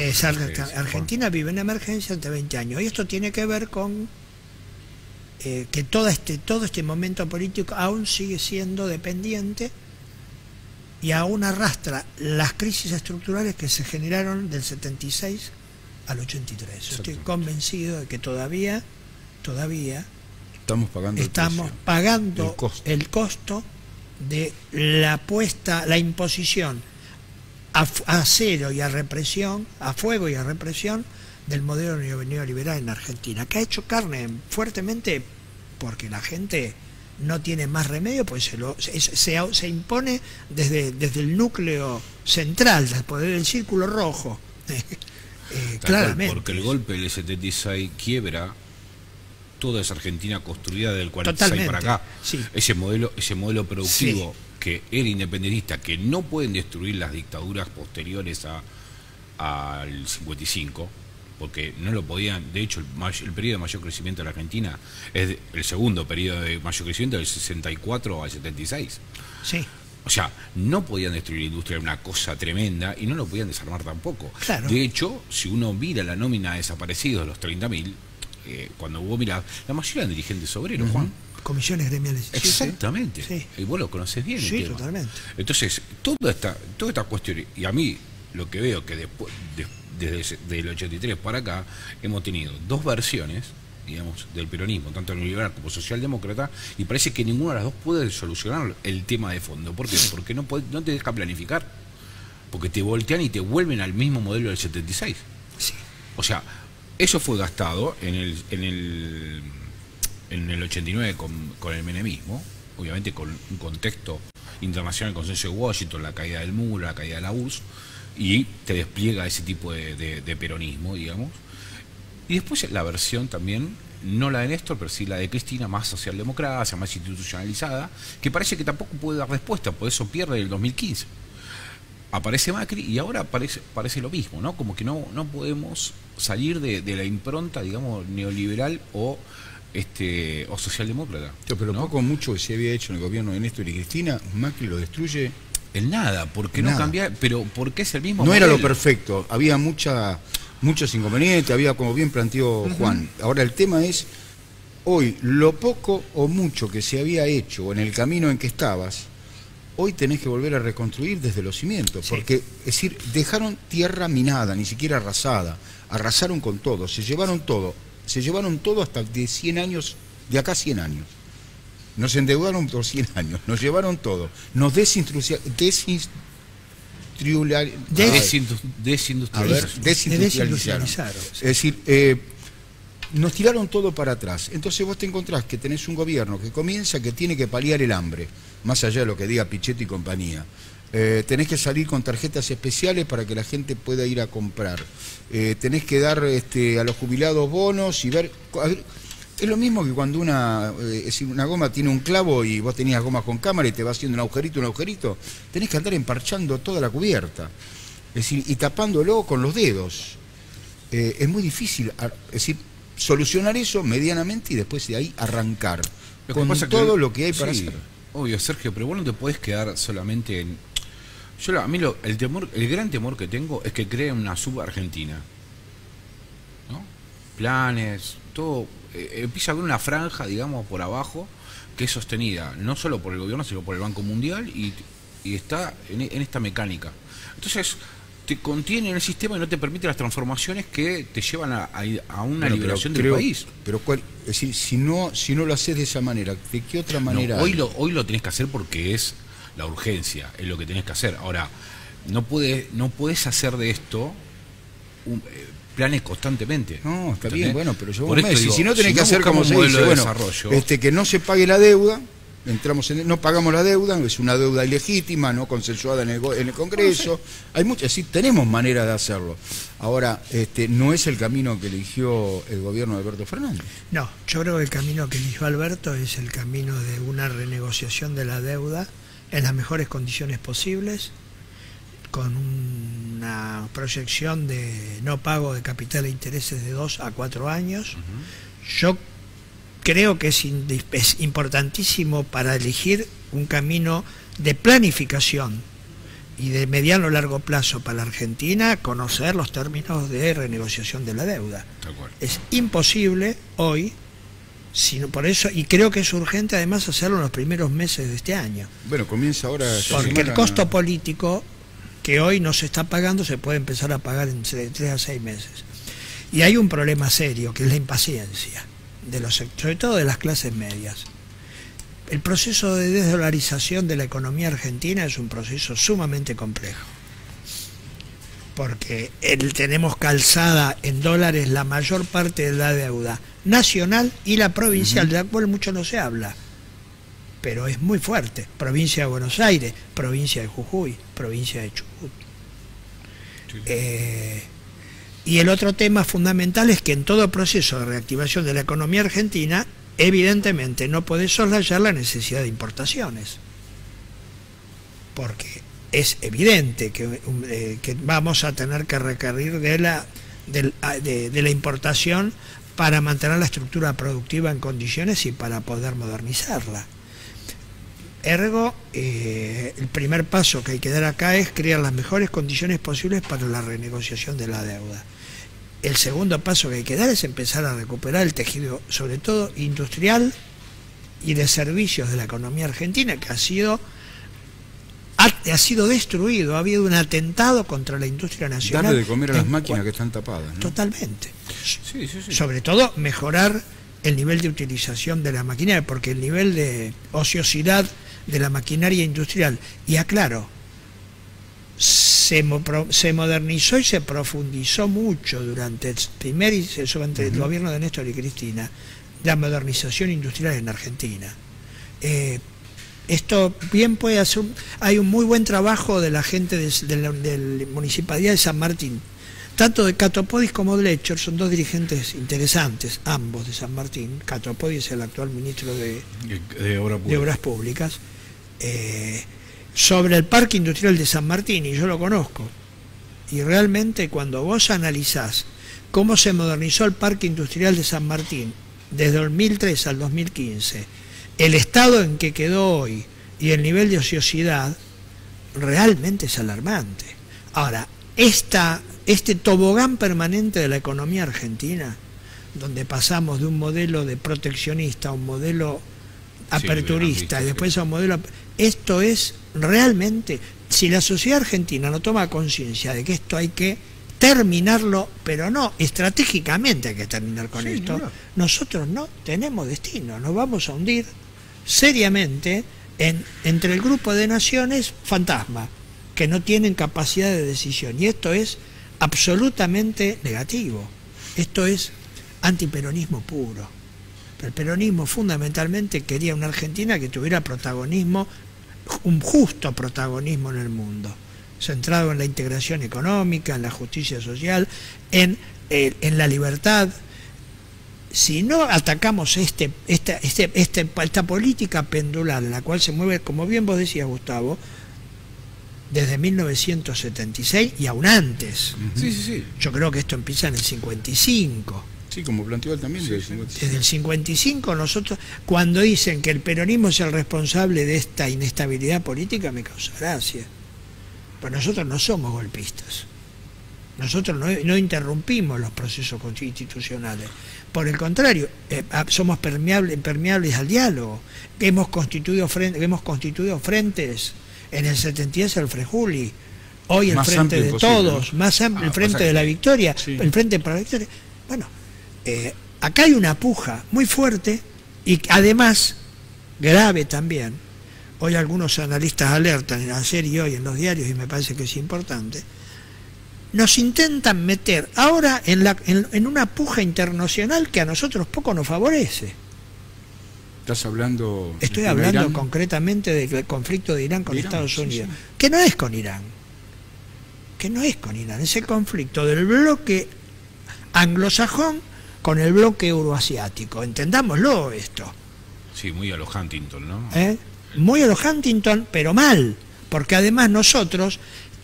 Argentina vive en emergencia hace 20 años. Y esto tiene que ver con que todo este momento político aún sigue siendo dependiente y aún arrastra las crisis estructurales que se generaron del 76 al 83. Yo estoy convencido de que todavía estamos pagando el costo de la imposición a cero y a represión, a fuego y a represión del modelo neoliberal en Argentina, que ha hecho carne fuertemente porque la gente no tiene más remedio, pues se impone desde el núcleo central, del poder del círculo rojo. Claramente. Porque el golpe del 76 quiebra toda esa Argentina construida del 46 Totalmente, para acá. sí. Ese modelo productivo que era independentista, que no pueden destruir las dictaduras posteriores al 55, porque no lo podían. De hecho, el periodo de mayor crecimiento de la Argentina es el segundo periodo de mayor crecimiento, del 64 al 76. Sí. O sea, no podían destruir la industria, era una cosa tremenda, y no lo podían desarmar tampoco. Claro. De hecho, si uno mira la nómina de desaparecidos, los 30.000, cuando hubo, mira, la mayoría eran dirigentes obreros, Juan. Comisiones gremiales. Exactamente. Sí. Y vos lo conocés bien. Sí, el tema. totalmente. Entonces, toda esta cuestión, y a mí lo que veo que después, desde el 83 para acá, hemos tenido dos versiones, digamos, del peronismo, tanto neoliberal como socialdemócrata, y parece que ninguna de las dos puede solucionar el tema de fondo. ¿Por qué? Porque no te deja planificar, porque te voltean y te vuelven al mismo modelo del 76. Sí. O sea, eso fue gastado en el 89 con el menemismo, obviamente con un contexto internacional, el consenso de Washington, la caída del muro, la caída de la URSS, y te despliega ese tipo de peronismo, digamos. Y después la versión también, no la de Néstor, pero sí la de Cristina, más socialdemocracia, más institucionalizada, que parece que tampoco puede dar respuesta, por eso pierde el 2015. Aparece Macri y ahora parece lo mismo, ¿no? Como que no podemos salir de la impronta, digamos, neoliberal o socialdemócrata. Pero ¿no? poco o mucho que se había hecho en el gobierno de Néstor y Cristina, Macri lo destruye. El nada, porque no cambia, pero porque es el mismo No modelo. era lo perfecto, había muchos inconvenientes, había, como bien planteó Juan. Ahora el tema es, hoy, lo poco o mucho que se había hecho en el camino en que estabas, hoy tenés que volver a reconstruir desde los cimientos, porque, es decir, dejaron tierra minada, ni siquiera arrasada, arrasaron con todo, se llevaron todo hasta de 100 años, de acá a 100 años. Nos endeudaron por 100 años, nos llevaron todo, nos desindustrializaron. Es decir, nos tiraron todo para atrás. Entonces vos te encontrás que tenés un gobierno que tiene que paliar el hambre, más allá de lo que diga Pichetto y compañía. Tenés que salir con tarjetas especiales para que la gente pueda ir a comprar. Tenés que dar a los jubilados bonos y ver... Es lo mismo que cuando una goma tiene un clavo y vos tenías gomas con cámara y te va haciendo un agujerito, tenés que andar emparchando toda la cubierta. decir, y tapándolo con los dedos. Es muy difícil, es decir, solucionar eso medianamente y después de ahí arrancar con todo lo que hay para hacer. Obvio, Sergio, pero vos no te podés quedar solamente en... A mí el gran temor que tengo es que creen una sub-Argentina, ¿no? Planes, todo, empieza a haber una franja, digamos, por abajo, que es sostenida no solo por el gobierno, sino por el Banco Mundial, y está en esta mecánica. Entonces, te contiene en el sistema y no te permite las transformaciones que te llevan a una liberación del país. Pero es decir, si no lo haces de esa manera, ¿de qué otra manera? No, hoy lo tenés que hacer porque es la urgencia, es lo que tenés que hacer. Ahora, no puedes hacer de esto planes constantemente. No, está bien, bueno, pero yo por esto digo, si no tenés que hacer como se dice, bueno, que no se pague la deuda, no pagamos la deuda, es una deuda ilegítima, no consensuada en el Congreso. Hay muchas, sí, tenemos manera de hacerlo. Ahora, no es el camino que eligió el gobierno de Alberto Fernández. No, yo creo que el camino que eligió Alberto es el camino de una renegociación de la deuda en las mejores condiciones posibles, con una proyección de no pago de capital e intereses de 2 a 4 años. Yo creo que es importantísimo para elegir un camino de planificación y de mediano o largo plazo para la Argentina conocer los términos de renegociación de la deuda. Es imposible hoy, por eso, y creo que es urgente además hacerlo en los primeros meses de este año. Bueno, comienza ahora. Porque el costo político que hoy no se está pagando se puede empezar a pagar en 3 a 6 meses. Y hay un problema serio, que es la impaciencia, sobre todo de las clases medias. El proceso de desdolarización de la economía argentina es un proceso sumamente complejo, porque tenemos calzada en dólares la mayor parte de la deuda nacional y la provincial, de la cual mucho no se habla, pero es muy fuerte. Provincia de Buenos Aires, provincia de Jujuy, provincia de Chubut. Y el otro tema fundamental es que en todo proceso de reactivación de la economía argentina, evidentemente no puede soslayar la necesidad de importaciones, porque es evidente que vamos a tener que requerir de la importación para mantener la estructura productiva en condiciones y para poder modernizarla. Ergo, el primer paso que hay que dar acá es crear las mejores condiciones posibles para la renegociación de la deuda. El segundo paso que hay que dar es empezar a recuperar el tejido, sobre todo industrial y de servicios de la economía argentina, que ha sido destruido. Ha habido un atentado contra la industria nacional. Darle de comer a las máquinas que están tapadas, ¿no? Totalmente. Sí. Sobre todo mejorar el nivel de utilización de la maquinaria, porque el nivel de ociosidad de la maquinaria industrial, y aclaro, se modernizó y se profundizó mucho durante el gobierno de Néstor y Cristina, la modernización industrial en Argentina. Esto bien puede hacer, hay un muy buen trabajo de la gente de la Municipalidad de San Martín, tanto de Catopodis como de Lecher, son dos dirigentes interesantes, ambos de San Martín. Catopodis es el actual ministro de Obras Públicas, sobre el parque industrial de San Martín, y yo lo conozco, y realmente cuando vos analizás cómo se modernizó el parque industrial de San Martín desde 2003 al 2015, el estado en que quedó hoy y el nivel de ociosidad, realmente es alarmante. Ahora, este tobogán permanente de la economía argentina, donde pasamos de un modelo de proteccionista a un modelo aperturista, y después a un modelo... Esto es realmente, si la sociedad argentina no toma conciencia de que esto hay que terminarlo, pero no, estratégicamente hay que terminar con esto, nosotros no tenemos destino, nos vamos a hundir seriamente entre el grupo de naciones fantasma, que no tienen capacidad de decisión, y esto es absolutamente negativo. Esto es antiperonismo puro. El peronismo fundamentalmente quería una Argentina que tuviera protagonismo, un justo protagonismo en el mundo, centrado en la integración económica, en la justicia social, en la libertad. Si no atacamos esta política pendular en la cual se mueve, como bien vos decías, Gustavo, desde 1976 y aún antes. Sí, sí, sí. Yo creo que esto empieza en el 55. Sí, como planteó él también. Desde el 55 nosotros, cuando dicen que el peronismo es el responsable de esta inestabilidad política, me causa gracia. Pues nosotros no somos golpistas. Nosotros no interrumpimos los procesos institucionales. Por el contrario, somos permeables al diálogo. Hemos constituido frentes. En el 72 el Frejuli, hoy el Más Frente de imposible, Todos, ¿no? más amplio, el Frente de la Victoria, sí. el Frente para la Victoria. Bueno, acá hay una puja muy fuerte y además grave también. Hoy algunos analistas alertan en ayer y hoy en los diarios, y me parece que es importante. Nos intentan meter ahora en una puja internacional que a nosotros poco nos favorece. ¿Estás hablando? Estoy hablando concretamente del conflicto de Irán con Estados Unidos, sí. Que no es con Irán, es el conflicto del bloque anglosajón con el bloque euroasiático, entendámoslo esto. Sí, muy a lo Huntington, ¿no? Muy a lo Huntington, pero mal, porque además nosotros,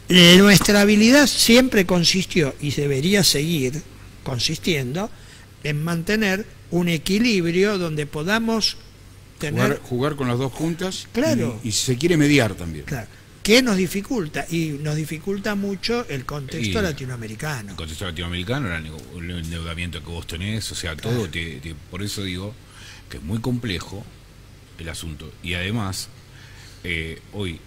nuestra habilidad siempre consistió, y debería seguir consistiendo, en mantener un equilibrio donde podamos jugar con las dos puntas, claro, y si se quiere mediar también. Claro. ¿Qué nos dificulta? Y nos dificulta mucho el contexto latinoamericano. El contexto latinoamericano, el endeudamiento que vos tenés, o sea, todo, por eso digo que es muy complejo el asunto. Y además, hoy,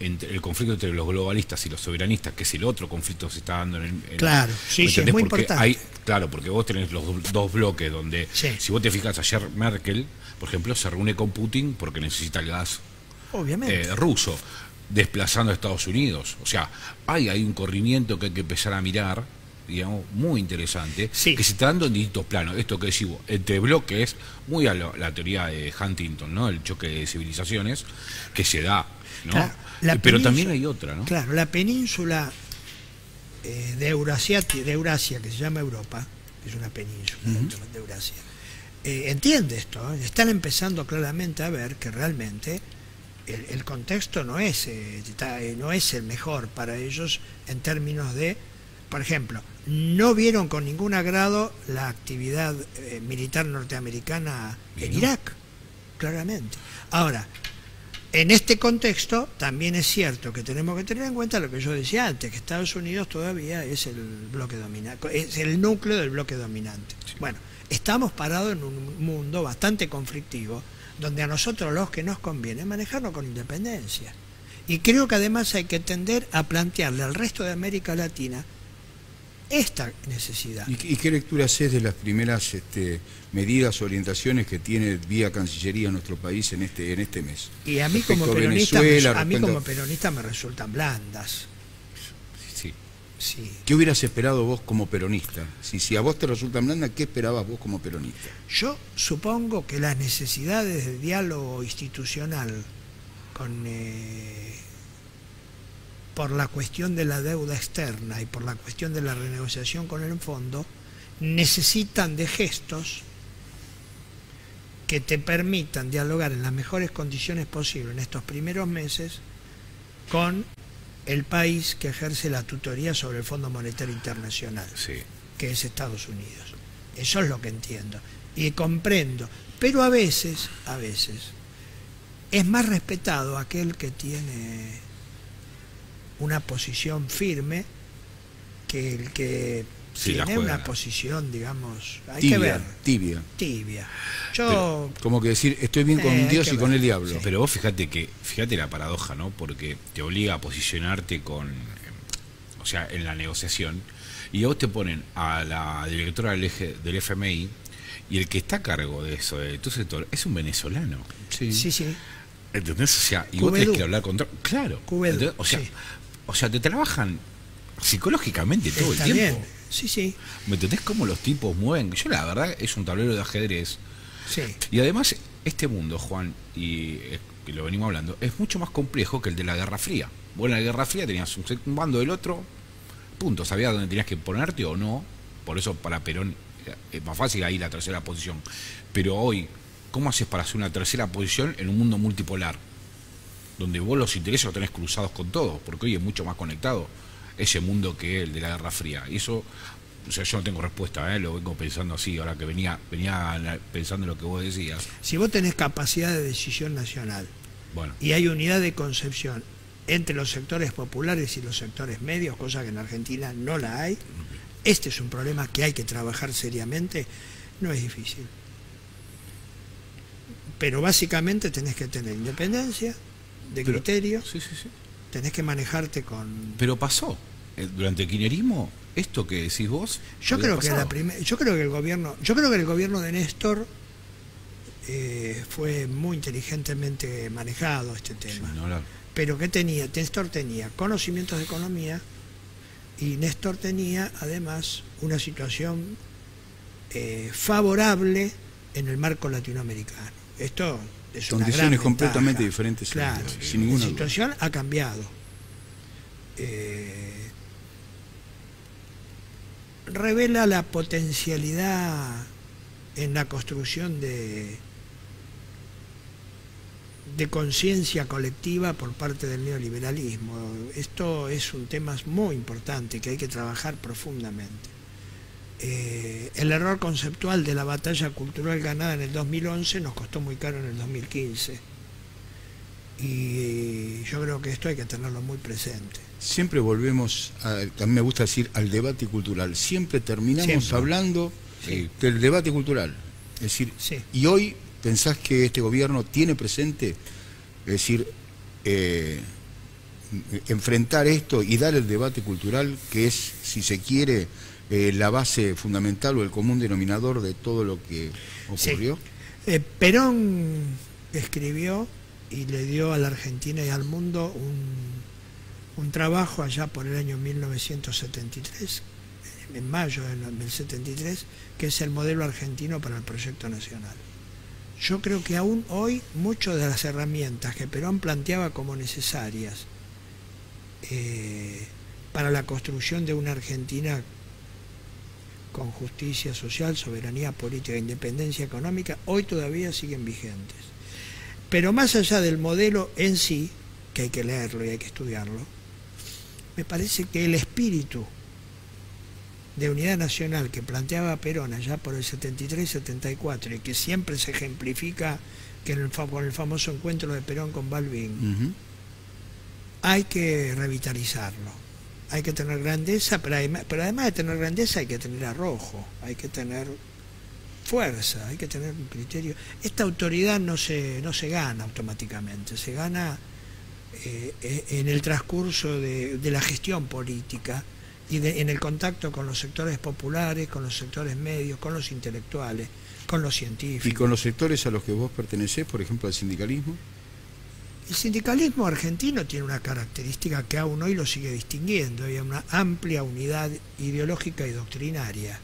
el conflicto entre los globalistas y los soberanistas, que es el otro conflicto que se está dando claro, sí, es muy importante. Claro, porque vos tenés los dos bloques donde, si vos te fijas, ayer Merkel, por ejemplo, se reúne con Putin porque necesita el gas ruso, desplazando a Estados Unidos. O sea, hay un corrimiento que hay que empezar a mirar, digamos, muy interesante, que se está dando en distintos planos. Esto que decimos, entre bloques, muy a la teoría de Huntington, ¿no? El choque de civilizaciones, que se da, ¿no? Claro, pero también hay otra, ¿no? Claro, la península de Eurasia, que se llama Europa, que es una península de Eurasia, entiende esto, están empezando claramente a ver que realmente el contexto no es el mejor para ellos en términos de, por ejemplo, no vieron con ningún agrado la actividad militar norteamericana en Irak, claramente. Ahora, en este contexto también es cierto que tenemos que tener en cuenta lo que yo decía antes, que Estados Unidos todavía es el bloque dominante, es el núcleo del bloque dominante. Sí. Bueno, estamos parados en un mundo bastante conflictivo, donde a nosotros los que nos conviene manejarlo con independencia. Y creo que además hay que tender a plantearle al resto de América Latina esta necesidad. ¿Y qué lectura haces de las primeras medidas, orientaciones que tiene vía Cancillería nuestro país en este mes? Y a mí como peronista me resultan blandas. Sí. ¿Qué hubieras esperado vos como peronista? Si a vos te resultan blandas, ¿qué esperabas vos como peronista? Yo supongo que las necesidades de diálogo institucional por la cuestión de la deuda externa y por la cuestión de la renegociación con el fondo, necesitan de gestos que te permitan dialogar en las mejores condiciones posibles en estos primeros meses con el país que ejerce la tutoría sobre el Fondo Monetario Internacional, que es Estados Unidos. Eso es lo que entiendo y comprendo, pero a veces es más respetado aquel que tiene una posición firme que el que tiene una posición, posición, digamos, tibia. Yo, como que decir, estoy bien con Dios y con el diablo. Sí. Pero vos fíjate la paradoja, ¿no? Porque te obliga a posicionarte en la negociación, y a vos te ponen a la directora del FMI, y el que está a cargo de eso, de tu sector, es un venezolano. Sí. ¿Entendés? O sea, y vos tenés que hablar contra... Claro. O sea, te trabajan psicológicamente todo el tiempo. Bien. Sí. ¿Me entendés cómo los tipos mueven? Yo la verdad es un tablero de ajedrez. Sí. Y además este mundo, Juan, y que lo venimos hablando, es mucho más complejo que el de la Guerra Fría. Vos en la Guerra Fría tenías un bando del otro, punto, sabías dónde tenías que ponerte o no. Por eso para Perón es más fácil ahí la tercera posición. Pero hoy, ¿cómo haces para hacer una tercera posición en un mundo multipolar? donde vos los intereses los tenés cruzados con todos, porque hoy es mucho más conectado ese mundo que el de la Guerra Fría. Y eso, o sea, yo no tengo respuesta, lo vengo pensando así, ahora que venía pensando en lo que vos decías. Si vos tenés capacidad de decisión nacional, Bueno, y hay unidad de concepción entre los sectores populares y los sectores medios, cosa que en Argentina no la hay, este es un problema que hay que trabajar seriamente, no es difícil. Pero básicamente tenés que tener independencia de criterio, sí, sí, sí. tenés que manejarte con... Pero pasó. Durante el kirchnerismo, esto que decís vos. Yo creo que el gobierno de Néstor fue muy inteligentemente manejado este tema. Sí, no, Pero ¿qué tenía? Néstor tenía conocimientos de economía y Néstor tenía además una situación favorable en el marco latinoamericano. Esto es una condiciones gran completamente ventaja. diferentes. Claro, sin ninguna la duda. situación ha cambiado. Revela la potencialidad en la construcción de conciencia colectiva por parte del neoliberalismo. Esto es un tema muy importante que hay que trabajar profundamente. El error conceptual de la batalla cultural ganada en el 2011 nos costó muy caro en el 2015. Y yo creo que esto hay que tenerlo muy presente. Siempre volvemos, a mí me gusta decir, al debate cultural. Siempre terminamos hablando del debate cultural. Es decir, sí. Y hoy pensás que este gobierno tiene presente, es decir, enfrentar esto y dar el debate cultural, que es, si se quiere, la base fundamental o el común denominador de todo lo que ocurrió. Sí. Perón escribió y le dio a la Argentina y al mundo un trabajo allá por el año 1973, en mayo del 73, que es el modelo argentino para el proyecto nacional. Yo creo que aún hoy muchas de las herramientas que Perón planteaba como necesarias para la construcción de una Argentina con justicia social, soberanía política e independencia económica, hoy todavía siguen vigentes. Pero más allá del modelo en sí, que hay que leerlo y hay que estudiarlo, me parece que el espíritu de unidad nacional que planteaba Perón allá por el 73-74 y que siempre se ejemplifica con el famoso encuentro de Perón con Balbín, hay que revitalizarlo. Hay que tener grandeza, pero además de tener grandeza hay que tener arrojo, hay que tener fuerza, hay que tener un criterio. Esta autoridad no se gana automáticamente, se gana en el transcurso de la gestión política y en el contacto con los sectores populares, con los sectores medios, con los intelectuales, con los científicos. ¿Y con los sectores a los que vos pertenecés, por ejemplo, al sindicalismo? El sindicalismo argentino tiene una característica que aún hoy lo sigue distinguiendo, hay una amplia unidad ideológica y doctrinaria,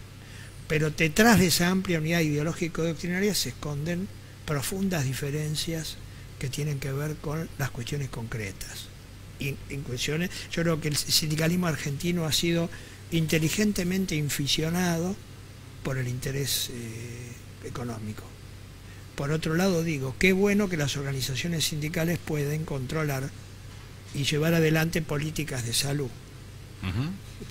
pero detrás de esa amplia unidad ideológica y doctrinaria se esconden profundas diferencias que tienen que ver con las cuestiones concretas. Y en cuestiones, yo creo que el sindicalismo argentino ha sido inteligentemente inficionado por el interés económico. Por otro lado digo, qué bueno que las organizaciones sindicales pueden controlar y llevar adelante políticas de salud.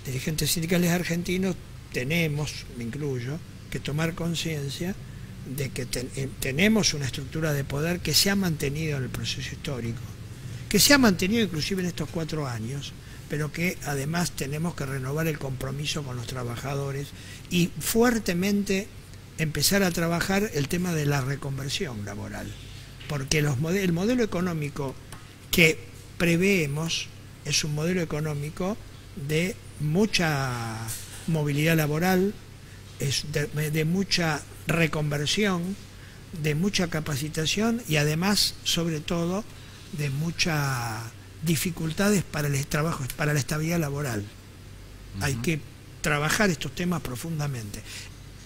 Dirigentes sindicales argentinos tenemos, me incluyo, que tomar conciencia de que tenemos una estructura de poder que se ha mantenido en el proceso histórico, que se ha mantenido inclusive en estos 4 años, pero que además tenemos que renovar el compromiso con los trabajadores y fuertemente empezar a trabajar el tema de la reconversión laboral, porque el modelo económico que preveemos es un modelo económico de mucha movilidad laboral, es de mucha reconversión, de mucha capacitación y además, sobre todo, de muchas dificultades para el trabajo, para la estabilidad laboral. Hay que trabajar estos temas profundamente.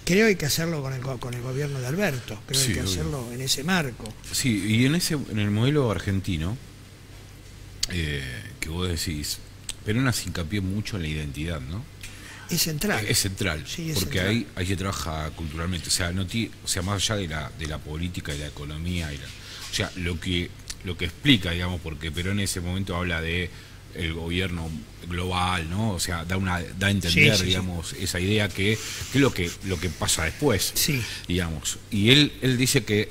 Creo que hay que hacerlo con el gobierno de Alberto, creo que hay que hacerlo en ese marco. Sí, y en el modelo argentino, que vos decís, Perón hace hincapié mucho en la identidad, ¿no? Es central. Es central, sí, es porque central. ahí se trabaja culturalmente, o sea, más allá de la política y la economía, o sea, lo que explica, digamos, porque Perón en ese momento habla de el gobierno global, ¿no? O sea, da a entender, digamos, esa idea que es lo que pasa después, digamos. Y él dice que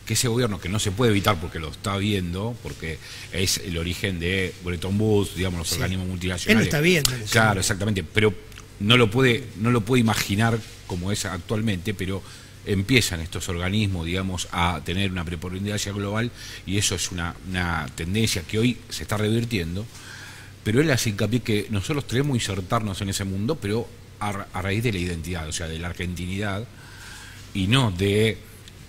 ese gobierno, que no se puede evitar porque lo está viendo, porque es el origen de Bretton Woods, digamos, los organismos multinacionales. Él lo está viendo. Claro, exactamente, pero no lo puede imaginar como es actualmente, pero empiezan estos organismos, digamos, a tener una preponderancia global, y eso es una tendencia que hoy se está revirtiendo. Pero él hace hincapié que nosotros tenemos que insertarnos en ese mundo, pero a raíz de la identidad, o sea, de la argentinidad, y no de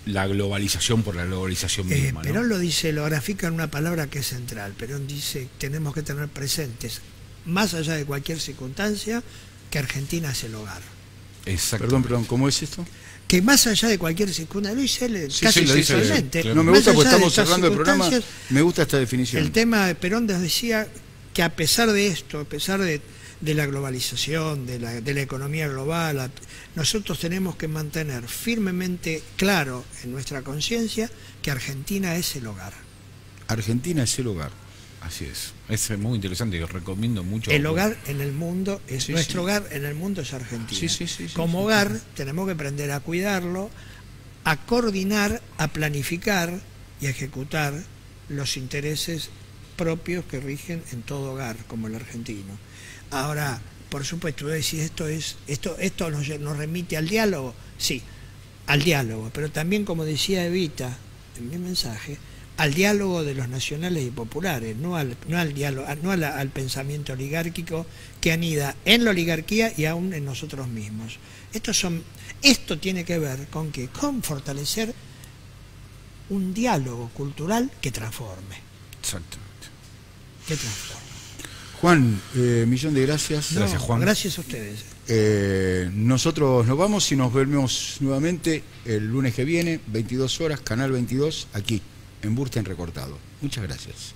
la globalización por la globalización misma, ¿no? Perón lo dice, lo grafica en una palabra que es central. Perón dice, tenemos que tener presentes, más allá de cualquier circunstancia, que Argentina es el hogar. Exacto. Perdón, ¿cómo es esto? Que más allá de cualquier circunstancia, lo dice él casi sexualmente. No me gusta porque estamos cerrando el programa, me gusta esta definición. El tema de Perón nos decía que a pesar de esto, a pesar de la globalización, de la economía global, nosotros tenemos que mantener firmemente claro en nuestra conciencia que Argentina es el hogar. Argentina es el hogar. Así es. Es muy interesante, yo recomiendo mucho. El hogar en el mundo, nuestro hogar en el mundo es Argentina. Como hogar tenemos que aprender a cuidarlo, a coordinar, a planificar y a ejecutar los intereses propios que rigen en todo hogar, como el argentino. Ahora, por supuesto, decir esto nos remite al diálogo, sí, al diálogo, pero también, como decía Evita en mi mensaje, al diálogo de los nacionales y populares, no al pensamiento oligárquico que anida en la oligarquía y aún en nosotros mismos. Esto tiene que ver con fortalecer un diálogo cultural que transforme. Exactamente. Que transforme. Juan, millón de gracias. Gracias, Juan. Gracias a ustedes. Nosotros nos vamos y nos vemos nuevamente el lunes que viene, 22 horas, Canal 22, aquí, en Bursten Recortado. Muchas gracias.